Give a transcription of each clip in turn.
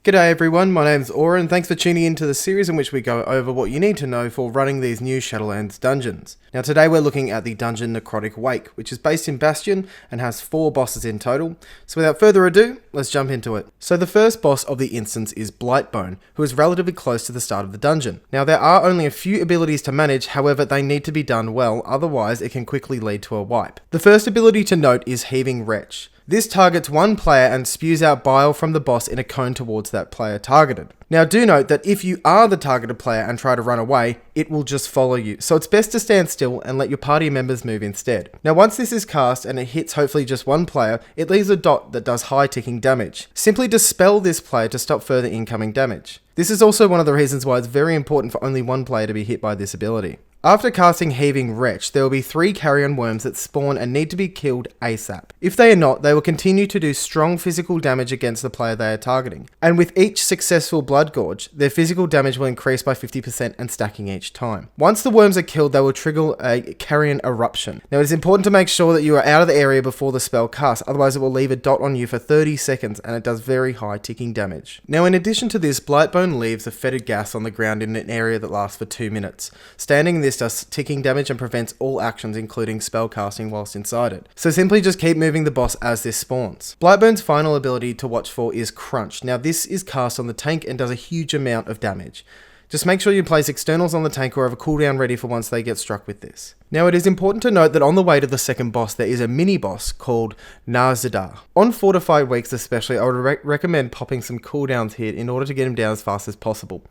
G'day everyone, my name's Aura and thanks for tuning into the series in which we go over what you need to know for running these new Shadowlands dungeons. Now today we're looking at the dungeon Necrotic Wake, which is based in Bastion and has 4 bosses in total. So without further ado, let's jump into it. So the first boss of the instance is Blightbone, who is relatively close to the start of the dungeon. Now there are only a few abilities to manage, however they need to be done well, otherwise it can quickly lead to a wipe. The first ability to note is Heaving Wretch. This targets one player and spews out bile from the boss in a cone towards that player targeted. Now do note that if you are the targeted player and try to run away, it will just follow you, so it's best to stand still and let your party members move instead. Now once this is cast and it hits hopefully just one player, it leaves a dot that does high ticking damage. Simply dispel this player to stop further incoming damage. This is also one of the reasons why it's very important for only one player to be hit by this ability. After casting Heaving Wretch, there will be 3 carrion worms that spawn and need to be killed ASAP. If they are not, they will continue to do strong physical damage against the player they are targeting. And with each successful blood gorge, their physical damage will increase by 50% and stacking each time. Once the worms are killed, they will trigger a carrion eruption. Now it is important to make sure that you are out of the area before the spell casts, otherwise it will leave a dot on you for 30 seconds and it does very high ticking damage. Now in addition to this, Blightbone leaves a fetid gas on the ground in an area that lasts for 2 minutes. Standing in this does ticking damage and prevents all actions including spell casting whilst inside it. So simply just keep moving the boss as this spawns. Blightbone's final ability to watch for is Crunch. Now this is cast on the tank and does a huge amount of damage. Just make sure you place externals on the tank or have a cooldown ready for once they get struck with this. Now it is important to note that on the way to the second boss there is a mini boss called Nazadar. On fortified weeks especially, I would recommend popping some cooldowns here in order to get him down as fast as possible.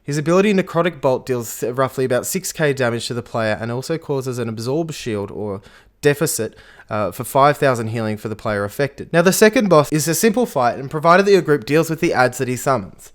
His ability Necrotic Bolt deals roughly about 6k damage to the player and also causes an absorb shield or deficit for 5,000 healing for the player affected. Now the second boss is a simple fight and provided that your group deals with the adds that he summons.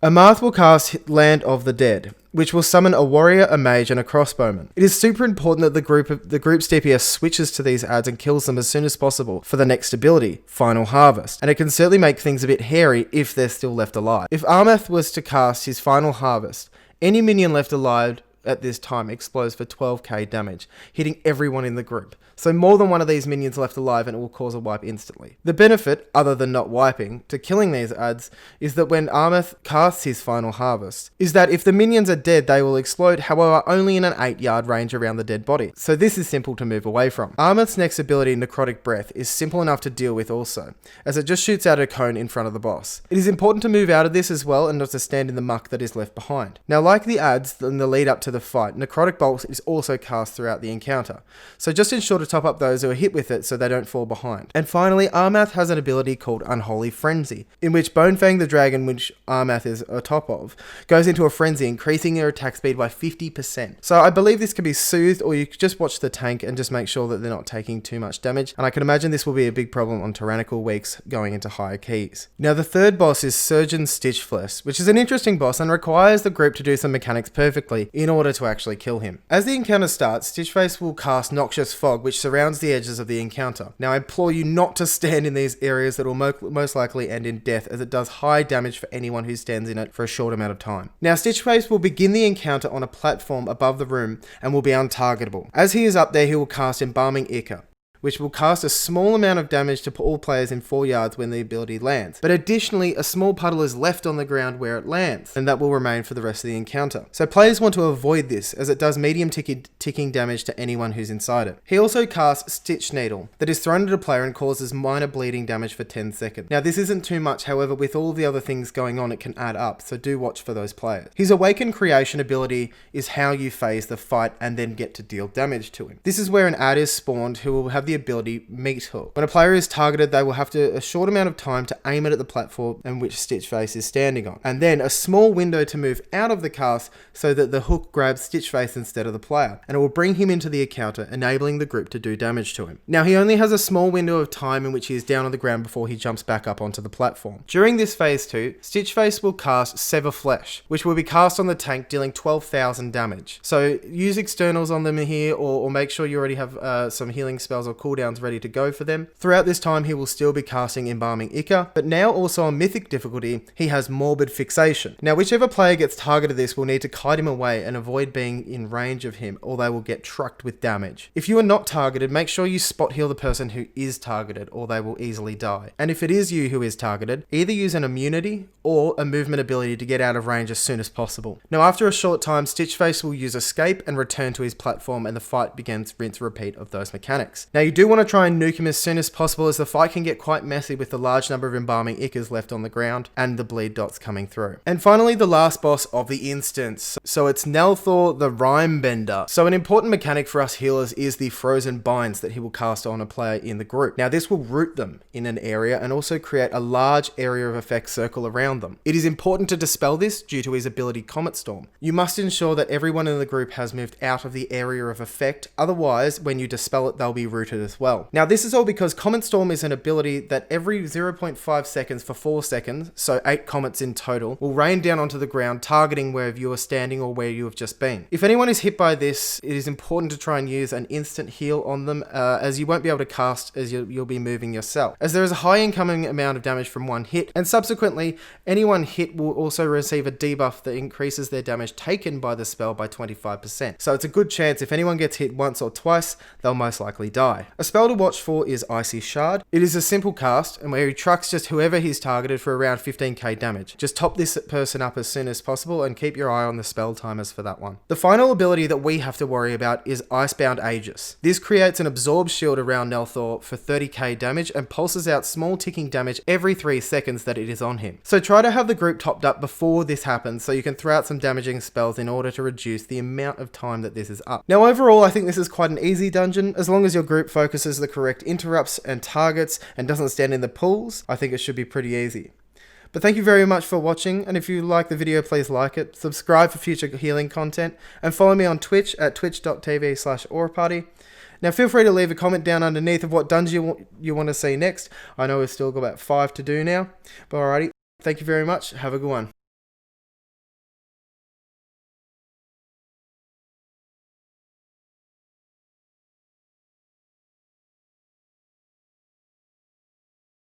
Amarth will cast Land of the Dead, which will summon a warrior, a mage, and a crossbowman. It is super important that the group's DPS switches to these adds and kills them as soon as possible for the next ability, Final Harvest, and it can certainly make things a bit hairy if they're still left alive. If Amarth was to cast his Final Harvest, any minion left alive at this time explodes for 12k damage, hitting everyone in the group. So more than one of these minions left alive and it will cause a wipe instantly. The benefit, other than not wiping, to killing these adds is that when Amarth casts his Final Harvest, is that if the minions are dead they will explode, however only in an 8-yard range around the dead body. So this is simple to move away from. Amarth's next ability, Necrotic Breath, is simple enough to deal with also, as it just shoots out a cone in front of the boss. It is important to move out of this as well and not to stand in the muck that is left behind. Now like the adds in the lead up to the fight, Necrotic Bolt is also cast throughout the encounter, so just ensure to top up those who are hit with it so they don't fall behind. And finally, Amarth has an ability called Unholy Frenzy, in which Bonefang the dragon, which Amarth is on top of, goes into a frenzy, increasing your attack speed by 50%. So I believe this can be soothed, or you could just watch the tank and just make sure that they're not taking too much damage, and I can imagine this will be a big problem on tyrannical weeks going into higher keys. Now the third boss is Surgeon Stitchflesh, which is an interesting boss and requires the group to do some mechanics perfectly in order to actually kill him. As the encounter starts, Stitchface will cast Noxious Fog, which surrounds the edges of the encounter. Now I implore you not to stand in these areas that will most likely end in death, as it does high damage for anyone who stands in it for a short amount of time. Now Stitchface will begin the encounter on a platform above the room and will be untargetable. As he is up there, he will cast Embalming Ichor, which will cast a small amount of damage to all players in 4 yards when the ability lands. But additionally, a small puddle is left on the ground where it lands, and that will remain for the rest of the encounter. So players want to avoid this, as it does medium ticking damage to anyone who's inside it. He also casts Stitch Needle, that is thrown at a player and causes minor bleeding damage for 10 seconds. Now this isn't too much, however with all the other things going on it can add up, so do watch for those players. His Awaken Creation ability is how you phase the fight and then get to deal damage to him. This is where an add is spawned who will have the ability Meat Hook. When a player is targeted, they will have a short amount of time to aim it at the platform in which Stitchface is standing on, and then a small window to move out of the cast so that the hook grabs Stitchface instead of the player, and it will bring him into the encounter, enabling the group to do damage to him. Now he only has a small window of time in which he is down on the ground before he jumps back up onto the platform. During this phase 2, Stitchface will cast Sever Flesh, which will be cast on the tank, dealing 12,000 damage. So use externals on them here, or make sure you already have some healing spells or cooldowns ready to go for them. Throughout this time, he will still be casting Embalming Ichor, but now also on Mythic difficulty, he has Morbid Fixation. Now, whichever player gets targeted this will need to kite him away and avoid being in range of him, or they will get trucked with damage. If you are not targeted, make sure you spot heal the person who is targeted, or they will easily die. And if it is you who is targeted, either use an immunity or a movement ability to get out of range as soon as possible. Now, after a short time, Stitchflesh will use Escape and return to his platform, and the fight begins rinse repeat of those mechanics. Now, you do want to try and nuke him as soon as possible, as the fight can get quite messy with the large number of Embalming Ichors left on the ground and the bleed dots coming through. And finally, the last boss of the instance. So it's Nelthor the Rime Bender. So an important mechanic for us healers is the Frozen Binds that he will cast on a player in the group. Now, this will root them in an area and also create a large area of effect circle around them. It is important to dispel this due to his ability Comet Storm. You must ensure that everyone in the group has moved out of the area of effect, otherwise when you dispel it they'll be rooted as well. Now, this is all because Comet Storm is an ability that every 0.5 seconds for 4 seconds, so 8 comets in total, will rain down onto the ground, targeting wherever you are standing or where you have just been. If anyone is hit by this, it is important to try and use an instant heal on them, as you won't be able to cast as you'll be moving yourself, as there is a high incoming amount of damage from one hit, and subsequently anyone hit will also receive a debuff that increases their damage taken by the spell by 25%. So it's a good chance if anyone gets hit once or twice, they'll most likely die. A spell to watch for is Icy Shard. It is a simple cast, and where he trucks just whoever he's targeted for around 15k damage. Just top this person up as soon as possible and keep your eye on the spell timers for that one. The final ability that we have to worry about is Icebound Aegis. This creates an absorb shield around Nelthor for 30k damage and pulses out small ticking damage every 3 seconds that it is on him. So try to have the group topped up before this happens so you can throw out some damaging spells in order to reduce the amount of time that this is up. Now, overall, I think this is quite an easy dungeon. As long as your group focuses the correct interrupts and targets and doesn't stand in the pools, I think it should be pretty easy. But thank you very much for watching, and if you like the video, please like it, subscribe for future healing content, and follow me on Twitch at twitch.tv/auraparty. Now, feel free to leave a comment down underneath of what dungeon you want to see next. I know we've still got about 5 to do now, but alrighty, thank you very much, have a good one.